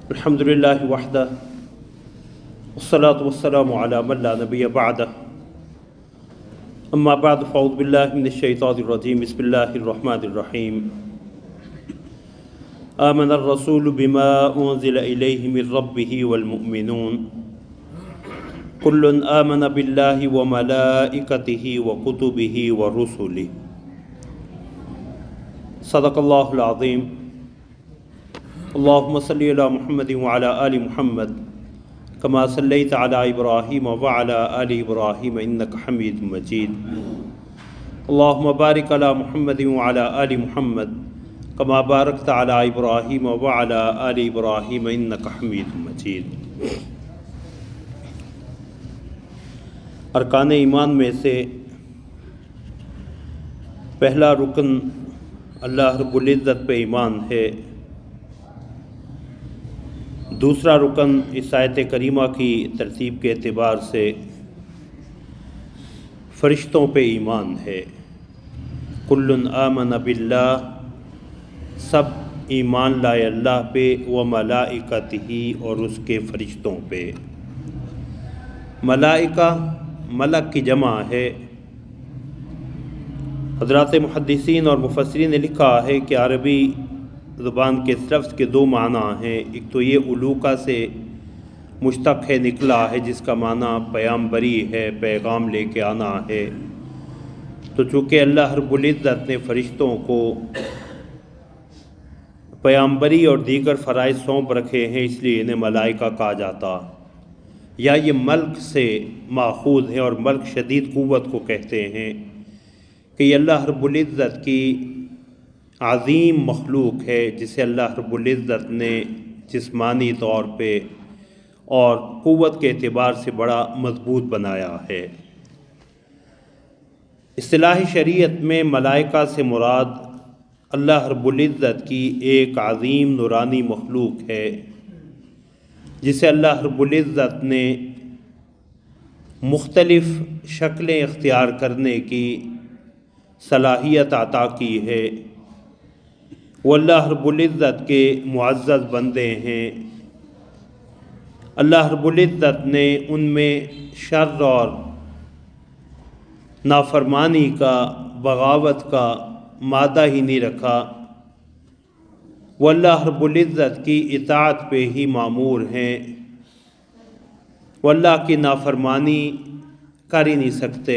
الحمدللہ وحدہ والصلاة والسلام علی من لا نبی بعدہ اما بعد فاعوذ باللہ من الشیطان الرجیم بسم اللہ الرحمن الرحیم آمن الرسول بما انزل الیہ من ربہ والمؤمنون کل آمن باللہ وملائکتہ وکتبہ ورسلہ صدق اللہ العظیم۔ اللہم صلی علی محمد وعلی آل محمد کما صلیت علی ابراہیم وعلی آل ابراہیم انک حمید مجید۔ اللہم بارک علی محمد وعلی آل محمد کما بارکت علی ابراہیم وعلی آل ابراہیم انک حمید مجید۔ ارکان ایمان میں سے پہلا رکن اللہ رب العزت پہ ایمان ہے۔ دوسرا رکن اس آیت کریمہ کی ترتیب کے اعتبار سے فرشتوں پہ ایمان ہے۔ کل آمن باللہ، سب ایمان لائے اللہ پہ، و ملائکتہ، اور اس کے فرشتوں پہ۔ ملائکہ ملک کی جمع ہے۔ حضرات محدثین اور مفسرین نے لکھا ہے کہ عربی زبان کے اس لفظ کے دو معنی ہیں۔ ایک تو یہ علوکہ سے مشتق ہے، نکلا ہے، جس کا معنی پیامبری ہے، پیغام لے کے آنا ہے۔ تو چونکہ اللہ رب العزت نے فرشتوں کو پیامبری اور دیگر فرائض سونپ رکھے ہیں، اس لیے انہیں ملائکہ کہا جاتا، یا یہ ملک سے ماخوذ ہے، اور ملک شدید قوت کو کہتے ہیں کہ یہ اللہ رب العزت کی عظیم مخلوق ہے، جسے اللہ رب العزت نے جسمانی طور پہ اور قوت کے اعتبار سے بڑا مضبوط بنایا ہے۔ اصطلاح شریعت میں ملائکہ سے مراد اللہ رب العزت کی ایک عظیم نورانی مخلوق ہے، جسے اللہ رب العزت نے مختلف شکلیں اختیار کرنے کی صلاحیت عطا کی ہے۔ وہ اللہ رب العزت کے معزز بندے ہیں۔ اللہ رب العزت نے ان میں شر اور نافرمانی کا، بغاوت کا مادہ ہی نہیں رکھا۔ وہ اللہ رب العزت کی اطاعت پہ ہی مامور ہیں۔ وہ اللہ کی نافرمانی کر ہی نہیں سکتے۔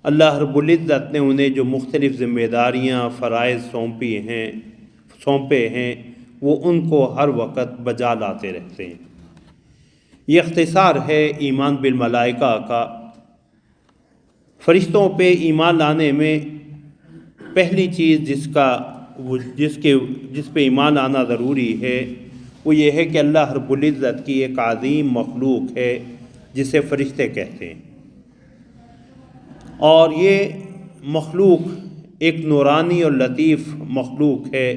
اللہ رب العزت نے انہیں جو مختلف ذمہ داریاں، فرائض سونپے ہیں، وہ ان کو ہر وقت بجا لاتے رہتے ہیں۔ یہ اختصار ہے ایمان بالملائکہ کا۔ فرشتوں پہ ایمان لانے میں پہلی چیز جس پہ ایمان آنا ضروری ہے، وہ یہ ہے کہ اللہ رب العزت کی ایک عظیم مخلوق ہے، جسے فرشتے کہتے ہیں، اور یہ مخلوق ایک نورانی اور لطیف مخلوق ہے۔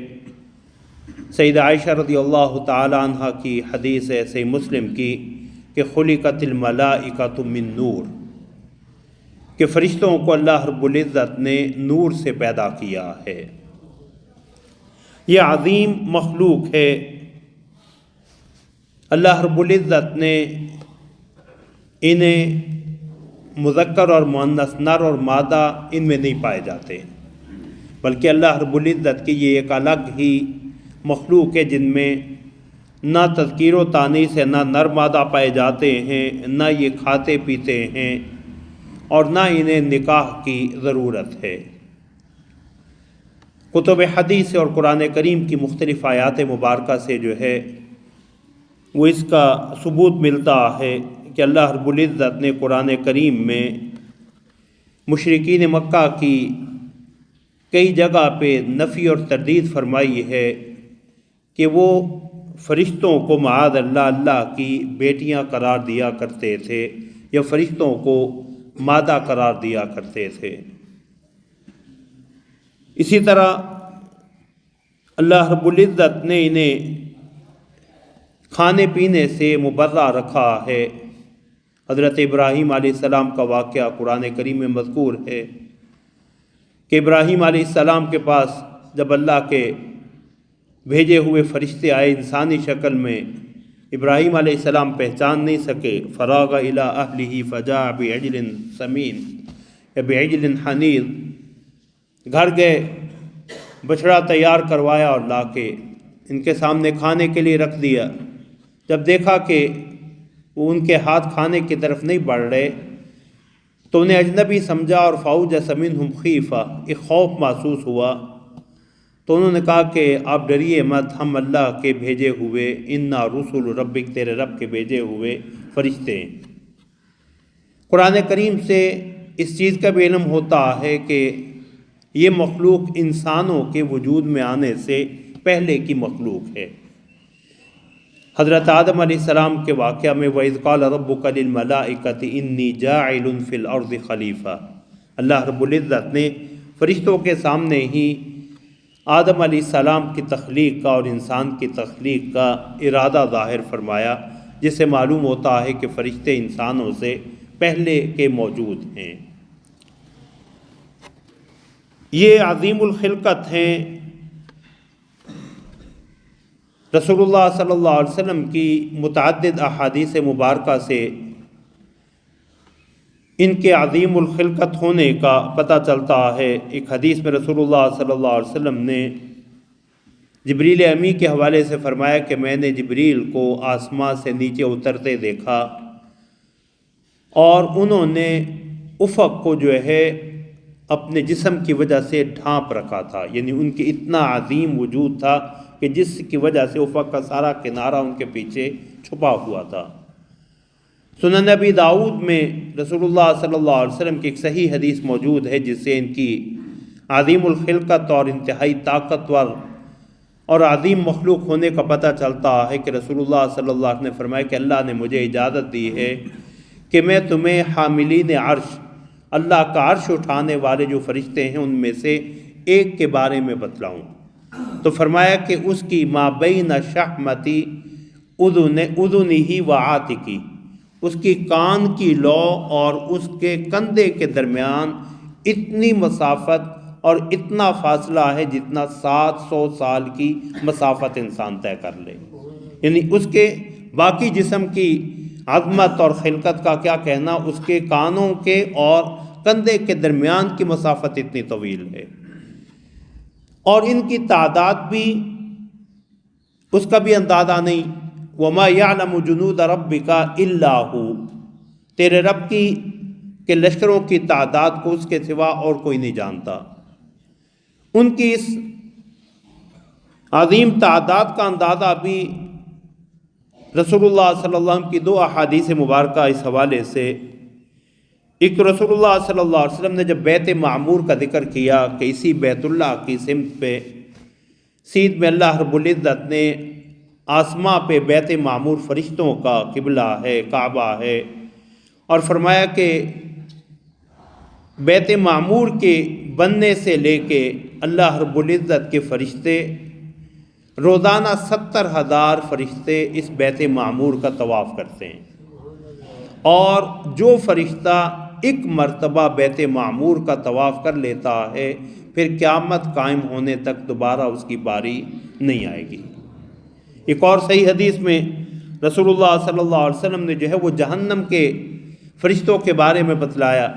سیدہ عائشہ رضی اللہ تعالی عنہ کی حدیث ہے صحیح مسلم کی کہ خلقت الملائکۃ من نور، کہ فرشتوں کو اللہ رب العزت نے نور سے پیدا کیا ہے۔ یہ عظیم مخلوق ہے۔ اللہ رب العزت نے انہیں مذکر اور مؤنث، نر اور مادہ ان میں نہیں پائے جاتے، بلکہ اللہ رب العزت کی یہ ایک الگ ہی مخلوق ہے، جن میں نہ تذکیر و تانیث ہے، نہ نر مادہ پائے جاتے ہیں، نہ یہ کھاتے پیتے ہیں، اور نہ انہیں نکاح کی ضرورت ہے۔ کتب حدیث اور قرآن کریم کی مختلف آیات مبارکہ سے جو ہے وہ اس کا ثبوت ملتا ہے کہ اللہ رب العزت نے قرآن کریم میں مشرکین مکہ کی کئی جگہ پہ نفی اور تردید فرمائی ہے کہ وہ فرشتوں کو معاذ اللہ کی بیٹیاں قرار دیا کرتے تھے، یا فرشتوں کو مادہ قرار دیا کرتے تھے۔ اسی طرح اللہ رب العزت نے انہیں کھانے پینے سے مبرہ رکھا ہے۔ حضرت ابراہیم علیہ السلام کا واقعہ قرآن کریم میں مذکور ہے کہ ابراہیم علیہ السلام کے پاس جب اللہ کے بھیجے ہوئے فرشتے آئے انسانی شکل میں، ابراہیم علیہ السلام پہچان نہیں سکے، فراغ الی اہلہ فجاء بعجل سمین یا بعجل حنیظ، گھر گئے، بچڑا تیار کروایا اور لا کے ان کے سامنے کھانے کے لیے رکھ دیا۔ جب دیکھا کہ وہ ان کے ہاتھ کھانے کی طرف نہیں بڑھ رہے تو انہیں اجنبی سمجھا، اور فاوجس منہم خیفہ، ایک خوف محسوس ہوا، تو انہوں نے کہا کہ آپ ڈریے مت، ہم اللہ کے بھیجے ہوئے، انا رسول ربک، تیرے رب کے بھیجے ہوئے فرشتے ہیں۔ قرآن کریم سے اس چیز کا بھی علم ہوتا ہے کہ یہ مخلوق انسانوں کے وجود میں آنے سے پہلے کی مخلوق ہے۔ حضرت آدم علیہ السلام کے واقعہ میں وَإِذْ قَالَ رَبُّكَ لِلْمَلَائِكَةِ إِنِّي جَاعِلٌ فِي الْأَرْضِ خلیفہ، اللہ رب العزت نے فرشتوں کے سامنے ہی آدم علیہ السلام کی تخلیق کا اور انسان کی تخلیق کا ارادہ ظاہر فرمایا، جس سے معلوم ہوتا ہے کہ فرشتے انسانوں سے پہلے کے موجود ہیں۔ یہ عظیم الخلقت ہیں، رسول اللہ صلی اللہ علیہ وسلم کی متعدد احادیث مبارکہ سے ان کے عظیم الخلقت ہونے کا پتہ چلتا ہے۔ ایک حدیث میں رسول اللہ صلی اللہ علیہ وسلم نے جبریل امی کے حوالے سے فرمایا کہ میں نے جبریل کو آسمان سے نیچے اترتے دیکھا اور انہوں نے افق کو جو ہے اپنے جسم کی وجہ سے ڈھانپ رکھا تھا، یعنی ان کی اتنا عظیم وجود تھا کہ جس کی وجہ سے افق کا سارا کنارہ ان کے پیچھے چھپا ہوا تھا۔ سنن نبی داؤد میں رسول اللہ صلی اللہ علیہ وسلم کی ایک صحیح حدیث موجود ہے، جس سے ان کی عظیم الخلقت اور انتہائی طاقتور اور عظیم مخلوق ہونے کا پتہ چلتا ہے کہ رسول اللہ صلی اللہ علیہ وسلم نے فرمایا کہ اللہ نے مجھے اجازت دی ہے کہ میں تمہیں حاملین عرش، اللہ کا عرش اٹھانے والے جو فرشتے ہیں ان میں سے ایک کے بارے میں بتلاؤں۔ تو فرمایا کہ اس کی ما بین شحمتی اذنہ و عاتقی، اس کی کان کی لو اور اس کے کندھے کے درمیان اتنی مسافت اور اتنا فاصلہ ہے جتنا 700 سال کی مسافت انسان طے کر لے، یعنی اس کے باقی جسم کی عظمت اور خلقت کا کیا کہنا، اس کے کانوں کے اور کندھے کے درمیان کی مسافت اتنی طویل ہے، اور ان کی تعداد بھی اس کا بھی اندازہ نہیں۔ وَمَا يَعْلَمُ جُنُودَ رَبِّكَ إِلَّا هُوَ، تیرے رب کی کے لشکروں کی تعداد کو اس کے سوا اور کوئی نہیں جانتا۔ ان کی اس عظیم تعداد کا اندازہ بھی رسول اللہ صلی اللہ علیہ وسلم کی 2 احادیث مبارکہ اس حوالے سے، ایک تو رسول اللہ صلی اللہ علیہ وسلم نے جب بیت معمور کا ذکر کیا کہ اسی بیت اللہ کی سمت پہ سیدھ میں اللہ رب العزت نے آسماں پہ بیت معمور فرشتوں کا قبلہ ہے، کعبہ ہے، اور فرمایا کہ بیت معمور کے بننے سے لے کے اللہ رب العزت کے فرشتے روزانہ 70,000 فرشتے اس بیت معمور کا طواف کرتے ہیں، اور جو فرشتہ ایک مرتبہ بیت معمور کا طواف کر لیتا ہے پھر قیامت قائم ہونے تک دوبارہ اس کی باری نہیں آئے گی۔ ایک اور صحیح حدیث میں رسول اللہ صلی اللہ علیہ وسلم نے جو ہے وہ جہنم کے فرشتوں کے بارے میں بتلایا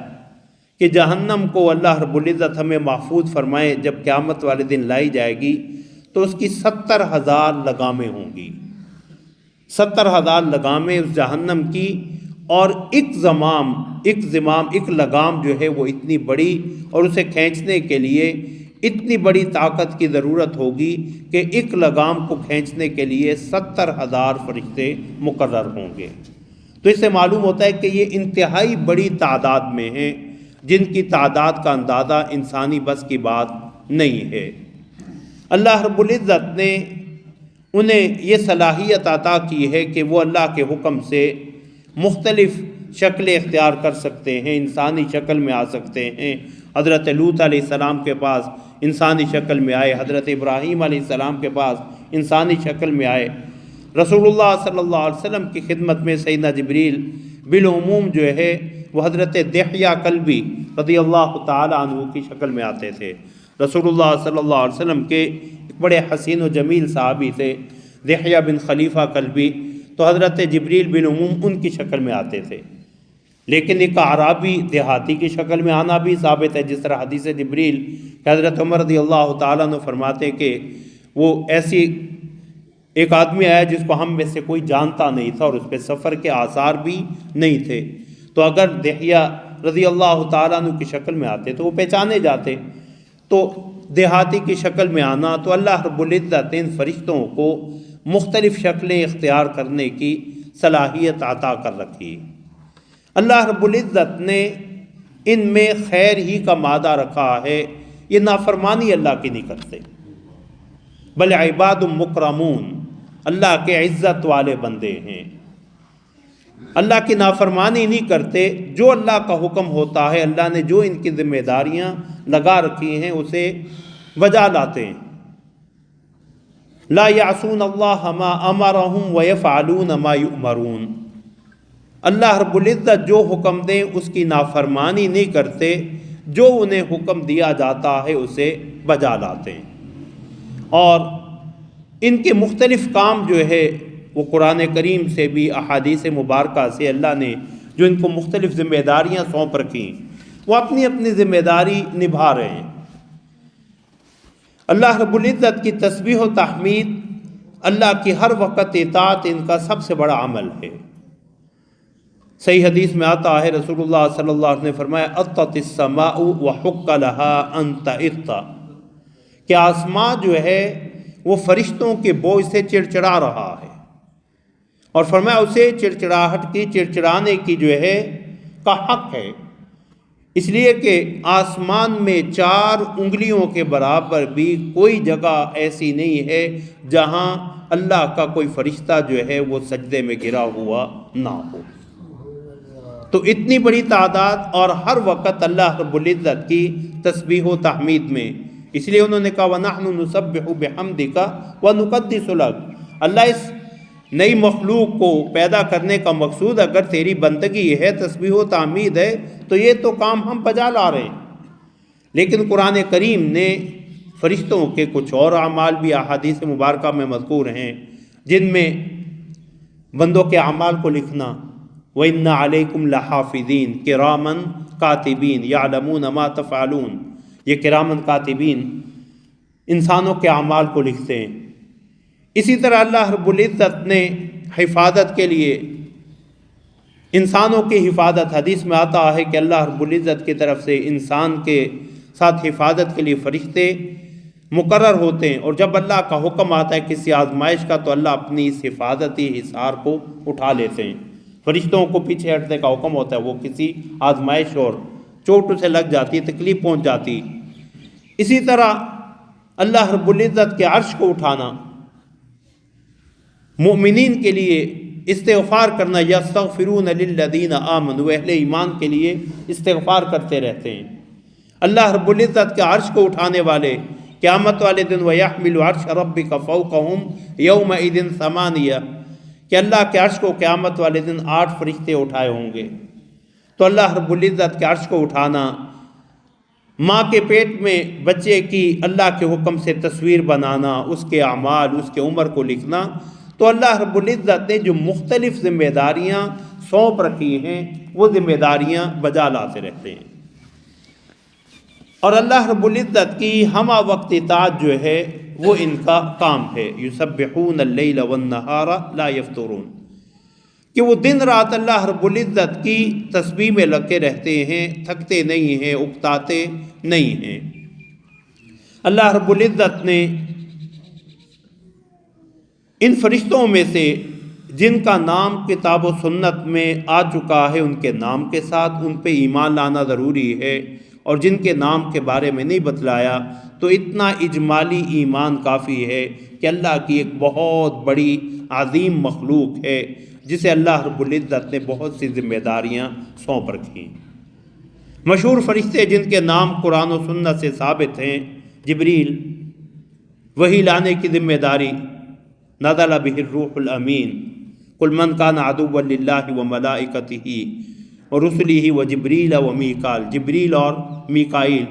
کہ جہنم کو اللہ رب العزت ہمیں محفوظ فرمائے، جب قیامت والے دن لائی جائے گی تو اس کی 70,000 لگامیں ہوں گی، 70,000 لگامیں اس جہنم کی، اور ایک لگام جو ہے وہ اتنی بڑی، اور اسے کھینچنے کے لیے اتنی بڑی طاقت کی ضرورت ہوگی کہ ایک لگام کو کھینچنے کے لیے 70,000 فرشتے مقرر ہوں گے۔ تو اس سے معلوم ہوتا ہے کہ یہ انتہائی بڑی تعداد میں ہیں، جن کی تعداد کا اندازہ انسانی بس کی بات نہیں ہے۔ اللہ رب العزت نے انہیں یہ صلاحیت عطا کی ہے کہ وہ اللہ کے حکم سے مختلف شکلیں اختیار کر سکتے ہیں، انسانی شکل میں آ سکتے ہیں۔ حضرت لوط علیہ السلام کے پاس انسانی شکل میں آئے، حضرت ابراہیم علیہ السلام کے پاس انسانی شکل میں آئے، رسول اللہ صلی اللہ علیہ وسلم کی خدمت میں سیدنا جبریل بالعموم جو ہے وہ حضرت دحیہ کلبی رضی اللہ تعالی عنہ کی شکل میں آتے تھے۔ رسول اللہ صلی اللہ علیہ وسلم کے بڑے حسین و جمیل صحابی تھے، دحیہ بن خلیفہ کلبی، تو حضرت جبریل بن عموم ان کی شکل میں آتے تھے، لیکن ایک اعرابی دیہاتی کی شکل میں آنا بھی ثابت ہے، جس طرح حدیث جبریل کہ حضرت عمر رضی اللہ تعالیٰ عنہ فرماتے کہ وہ ایسی ایک آدمی آیا جس کو ہم میں سے کوئی جانتا نہیں تھا اور اس پہ سفر کے آثار بھی نہیں تھے، تو اگر دحیہ رضی اللہ تعالیٰ عنہ کی شکل میں آتے تو وہ پہچانے جاتے۔ تو دیہاتی کی شکل میں آنا، تو اللہ رب العزت نے ان فرشتوں کو مختلف شکلیں اختیار کرنے کی صلاحیت عطا کر رکھی۔ اللہ رب العزت نے ان میں خیر ہی کا مادہ رکھا ہے، یہ نافرمانی اللہ کی نہیں کرتے، بل عباد مکرمون، اللہ کے عزت والے بندے ہیں، اللہ کی نافرمانی نہیں کرتے، جو اللہ کا حکم ہوتا ہے، اللہ نے جو ان کی ذمہ داریاں لگا رکھی ہیں اسے بجا لاتے ہیں۔ لا یعصون اللہ ما امرہم ویفعلون ما یؤمرون، اللہ رب العزت جو حکم دیں اس کی نافرمانی نہیں کرتے، جو انہیں حکم دیا جاتا ہے اسے بجا لاتے ہیں۔ اور ان کے مختلف کام جو ہے وہ قرآن کریم سے بھی، احادیث مبارکہ سے اللہ نے جو ان کو مختلف ذمہ داریاں سونپ رکھی، وہ اپنی اپنی ذمہ داری نبھا رہے ہیں۔ اللہ رب العزت کی تسبیح و تحمید، اللہ کی ہر وقت اطاعت ان کا سب سے بڑا عمل ہے۔ صحیح حدیث میں آتا ہے، رسول اللہ صلی اللہ علیہ وسلم نے فرمایا اطت السماء وحق لها ان تئط، کہ آسمان جو ہے وہ فرشتوں کے بوجھ سے چڑچڑا رہا ہے، اور فرمایا اسے چڑچڑاہٹ کی، چڑچڑانے کی جو ہے کا حق ہے، اس لیے کہ آسمان میں 4 انگلیوں کے برابر بھی کوئی جگہ ایسی نہیں ہے جہاں اللہ کا کوئی فرشتہ جو ہے وہ سجدے میں گرا ہوا نہ ہو۔ تو اتنی بڑی تعداد، اور ہر وقت اللہ رب العزت کی تسبیح و تحمید میں، اس لیے انہوں نے کہا وَنَحْنُ نُسَبِّحُ بِحَمْدِكَ وَنُقَدِّسُ لَكَ، اللہ اس نئی مخلوق کو پیدا کرنے کا مقصود اگر تیری بندگی ہے، تسبیح و تحمید ہے، تو یہ تو کام ہم بجا لا رہے ہیں۔ لیکن قرآن کریم نے فرشتوں کے کچھ اور اعمال بھی احادیث مبارکہ میں مذکور ہیں، جن میں بندوں کے اعمال کو لکھنا، وَإِنَّ عَلَيْكُمْ لَحَافِظِينَ كِرَامًا كَاتِبِينَ يَعْلَمُونَ مَا تَفْعَلُونَ، یہ کرامن کاتبین انسانوں کے اعمال کو لکھتے ہیں۔ اسی طرح اللہ رب العزت نے حفاظت کے لیے، انسانوں کی حفاظت، حدیث میں آتا ہے کہ اللہ رب العزت کی طرف سے انسان کے ساتھ حفاظت کے لیے فرشتے مقرر ہوتے ہیں، اور جب اللہ کا حکم آتا ہے کسی آزمائش کا تو اللہ اپنی اس حفاظتی حصار کو اٹھا لیتے ہیں۔ فرشتوں کو پیچھے ہٹنے کا حکم ہوتا ہے، وہ کسی آزمائش اور چوٹ سے لگ جاتی ہے، تکلیف پہنچ جاتی۔ اسی طرح اللہ رب العزت کے عرش کو اٹھانا، مومنین کے لیے استغفار کرنا، یستغفرون للذین آمنوا، اہل ایمان کے لیے استغفار کرتے رہتے ہیں۔ اللہ رب العزت کے عرش کو اٹھانے والے قیامت والے دن وَيَحْمِلُ عَرْشَ رَبِّكَ فَوْقَهُمْ يَوْمَئِذٍ ثَمَانِيَةٌ، کہ اللہ کے عرش کو قیامت والے دن 8 فرشتے اٹھائے ہوں گے۔ تو اللہ رب العزت کے عرش کو اٹھانا، ماں کے پیٹ میں بچے کی اللہ کے حکم سے تصویر بنانا، اس کے اعمال، اس کے عمر کو لکھنا، تو اللہ رب العزت نے جو مختلف ذمہ داریاں سونپ رکھی ہیں وہ ذمہ داریاں بجا لاتے رہتے ہیں۔ اور اللہ رب العزت کی ہمہ وقت اطاعت جو ہے وہ ان کا کام ہے، یسبحون اللیل والنہار لا یفترون، کہ وہ دن رات اللہ رب العزت کی تسبیح میں لگے رہتے ہیں، تھکتے نہیں ہیں، اکتاتے نہیں ہیں۔ اللہ رب العزت نے ان فرشتوں میں سے جن کا نام کتاب و سنت میں آ چکا ہے، ان کے نام کے ساتھ ان پہ ایمان لانا ضروری ہے، اور جن کے نام کے بارے میں نہیں بتلایا تو اتنا اجمالی ایمان کافی ہے کہ اللہ کی ایک بہت بڑی عظیم مخلوق ہے جسے اللہ رب العزت نے بہت سی ذمہ داریاں سونپ رکھی۔ مشہور فرشتے جن کے نام قرآن و سنت سے ثابت ہیں، جبریل، وحی لانے کی ذمہ داری، نزل بہ الروح الامین، قل من کان عدوا للہ وملائکتہ ورسلہ وجبریل ومیکال، جبریل اور میکائیل۔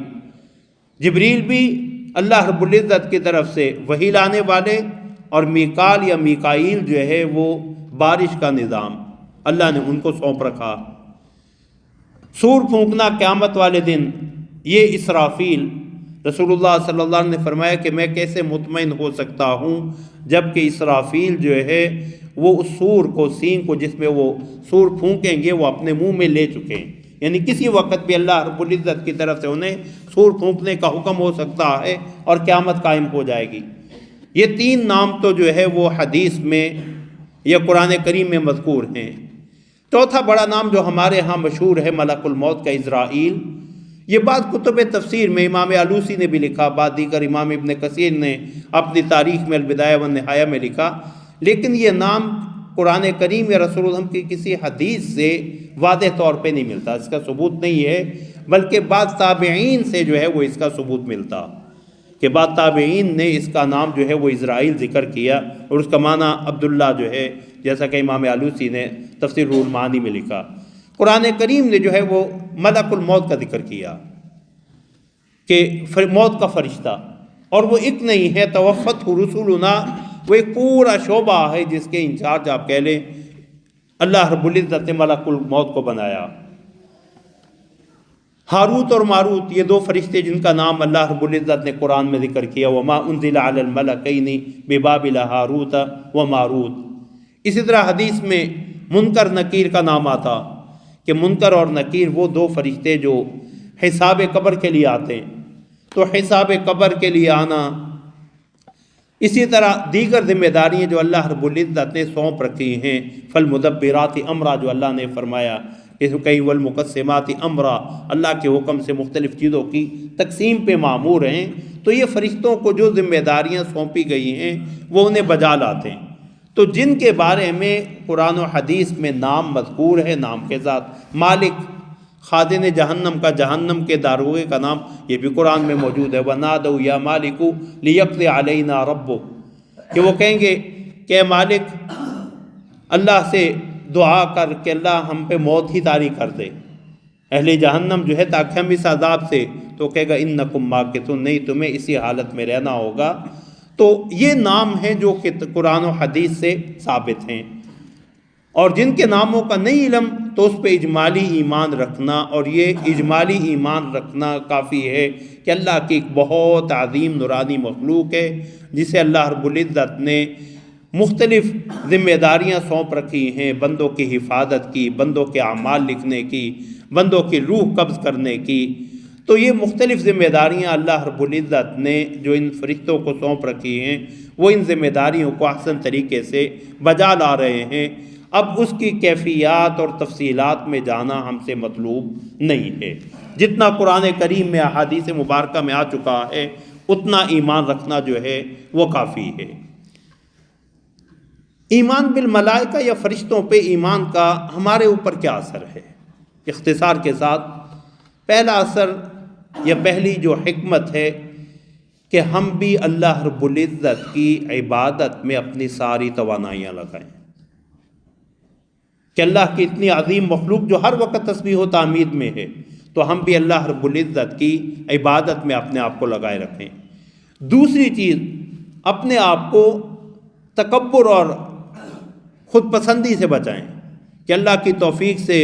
جبریل بھی اللہ رب العزت کی طرف سے وحی لانے والے، اور میکال یا میکائیل جو ہے وہ بارش کا نظام اللہ نے ان کو سونپ رکھا۔ سور پھونکنا قیامت والے دن، یہ اسرافیل، رسول اللہ صلی اللہ علیہ وسلم نے فرمایا کہ میں کیسے مطمئن ہو سکتا ہوں جب کہ اسرافیل جو ہے وہ اس سور کو، سینگ کو جس میں وہ سور پھونکیں گے، وہ اپنے منہ میں لے چکے ہیں، یعنی کسی وقت بھی اللہ رب العزت کی طرف سے انہیں سور پھونکنے کا حکم ہو سکتا ہے اور قیامت قائم ہو جائے گی۔ یہ تین نام تو جو ہے وہ حدیث میں یا قرآن کریم میں مذکور ہیں۔ چوتھا بڑا نام جو ہمارے ہاں مشہور ہے ملک الموت کا، عزرائیل، یہ بعض کتب تفسیر میں امام آلوسی نے بھی لکھا، بعض دیگر امام ابن کثیر نے اپنی تاریخ میں البدایہ والنہایہ میں لکھا، لیکن یہ نام قرآن کریم یا رسول اللہ کی کسی حدیث سے واضح طور پہ نہیں ملتا، اس کا ثبوت نہیں ہے، بلکہ بعض تابعین سے جو ہے وہ اس کا ثبوت ملتا کہ بعض تابعین نے اس کا نام جو ہے وہ عزرائیل ذکر کیا، اور اس کا معنی عبداللہ جو ہے، جیسا کہ امام آلوسی نے تفسیر روح المعانی میں لکھا۔ قرآن کریم نے جو ہے وہ ملک الموت کا ذکر کیا کہ موت کا فرشتہ، اور وہ ایک نہیں ہے، توفت رسولنا، وہ ایک پورا شعبہ ہے جس کے انچارج آپ کہہ لیں اللہ رب العزت نے ملک الموت کو بنایا۔ ہاروت اور ماروت، یہ دو فرشتے جن کا نام اللہ رب العزت نے قرآن میں ذکر کیا، وما انزل علی الملکین ببابل ہاروت و ماروت۔ اسی طرح حدیث میں منکر نکیر کا نام آتا کہ منکر اور نکیر وہ دو فرشتے جو حساب قبر کے لیے آتے ہیں، تو حساب قبر کے لیے آنا، اسی طرح دیگر ذمہ داریاں جو اللہ رب العزت نے سونپ رکھی ہیں، فالمدبرات امرا جو اللہ نے فرمایا، اس کئی والمقسمات امرا، اللہ کے حکم سے مختلف چیزوں کی تقسیم پہ معمور ہیں، تو یہ فرشتوں کو جو ذمہ داریاں سونپی گئی ہیں وہ انہیں بجا لاتے ہیں۔ تو جن کے بارے میں قرآن و حدیث میں نام مذکور ہے نام کے ساتھ، مالک خازن جہنم کا، جہنم کے داروغے کا نام، یہ بھی قرآن میں موجود ہے، وَنَادَوْا يَا مَالِكُ لِيَقْضِ عَلَيْنَا رَبُّكَ، کہ وہ کہیں گے کہ اے مالک، اللہ سے دعا کر کہ اللہ ہم پہ موت ہی طاری کر دے، اہل جہنم جو ہے، تاکہ ہم اس عذاب سے، تو کہے گا اِنَّكُمْ مَاكِثُونَ، نہیں تمہیں اسی حالت میں رہنا ہوگا۔ تو یہ نام ہیں جو کہ قرآن و حدیث سے ثابت ہیں، اور جن کے ناموں کا نہیں علم تو اس پہ اجمالی ایمان رکھنا، اور یہ اجمالی ایمان رکھنا کافی ہے کہ اللہ کی ایک بہت عظیم نورانی مخلوق ہے جسے اللہ رب العزت نے مختلف ذمہ داریاں سونپ رکھی ہیں، بندوں کی حفاظت کی، بندوں کے اعمال لکھنے کی، بندوں کی روح قبض کرنے کی۔ تو یہ مختلف ذمہ داریاں اللہ رب العزت نے جو ان فرشتوں کو سونپ رکھی ہیں، وہ ان ذمہ داریوں کو احسن طریقے سے بجا لا رہے ہیں۔ اب اس کی کیفیات اور تفصیلات میں جانا ہم سے مطلوب نہیں ہے، جتنا قرآن کریم میں احادیث مبارکہ میں آ چکا ہے اتنا ایمان رکھنا جو ہے وہ کافی ہے۔ ایمان بالملائکہ یا فرشتوں پہ ایمان کا ہمارے اوپر کیا اثر ہے؟ اختصار کے ساتھ، پہلا اثر یا پہلی جو حکمت ہے کہ ہم بھی اللہ رب العزت کی عبادت میں اپنی ساری توانائیاں لگائیں، کہ اللہ کی اتنی عظیم مخلوق جو ہر وقت تسبیح و تحمید میں ہے، تو ہم بھی اللہ رب العزت کی عبادت میں اپنے آپ کو لگائے رکھیں۔ دوسری چیز، اپنے آپ کو تکبر اور خود پسندی سے بچائیں، کہ اللہ کی توفیق سے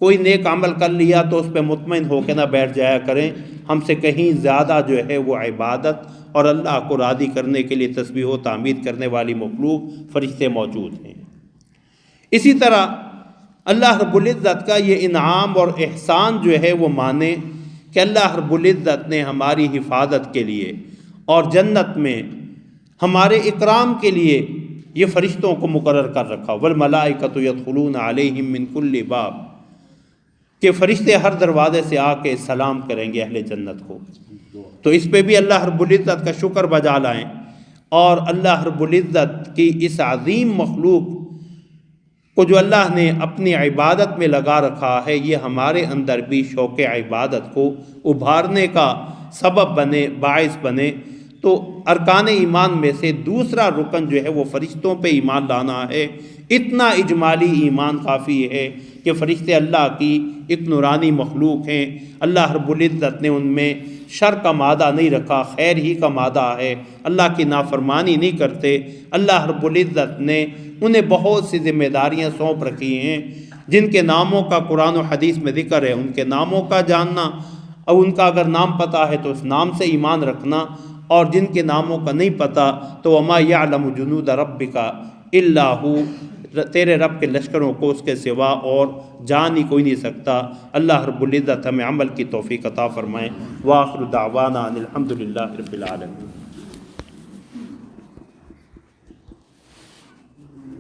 کوئی نیک عمل کر لیا تو اس پہ مطمئن ہو کے نہ بیٹھ جایا کریں، ہم سے کہیں زیادہ جو ہے وہ عبادت اور اللہ کو راضی کرنے کے لیے تسبیح و تحمید کرنے والی مخلوق فرشتے موجود ہیں۔ اسی طرح اللہ رب العزت کا یہ انعام اور احسان جو ہے وہ مانیں کہ اللہ رب العزت نے ہماری حفاظت کے لیے اور جنت میں ہمارے اکرام کے لیے یہ فرشتوں کو مقرر کر رکھا، والملائکۃ یدخلون علیہم من کل باب، کہ فرشتے ہر دروازے سے آ کے سلام کریں گے اہل جنت کو۔ تو اس پہ بھی اللہ رب العزت کا شکر بجا لائیں، اور اللہ رب العزت کی اس عظیم مخلوق کو جو اللہ نے اپنی عبادت میں لگا رکھا ہے، یہ ہمارے اندر بھی شوق عبادت کو ابھارنے کا سبب بنے، باعث بنے۔ تو ارکان ایمان میں سے دوسرا رکن جو ہے وہ فرشتوں پہ ایمان لانا ہے۔ اتنا اجمالی ایمان کافی ہے کہ فرشتے اللہ کی ایک نورانی مخلوق ہیں، اللہ رب العزت نے ان میں شر کا مادہ نہیں رکھا، خیر ہی کا مادہ ہے، اللہ کی نافرمانی نہیں کرتے، اللہ رب العزت نے انہیں بہت سی ذمہ داریاں سونپ رکھی ہیں جن کے ناموں کا قرآن و حدیث میں ذکر ہے، ان کے ناموں کا جاننا، اور ان کا اگر نام پتہ ہے تو اس نام سے ایمان رکھنا، اور جن کے ناموں کا نہیں پتہ تو وما یعلم جنود ربک الا ھو، تیرے رب کے لشکروں کو اس کے سوا اور جان ہی کوئی نہیں سکتا۔ اللہ رب العزت ہمیں عمل کی توفیق عطا فرمائے۔ وآخر دعوانا ان الحمد للہ رب العالمین۔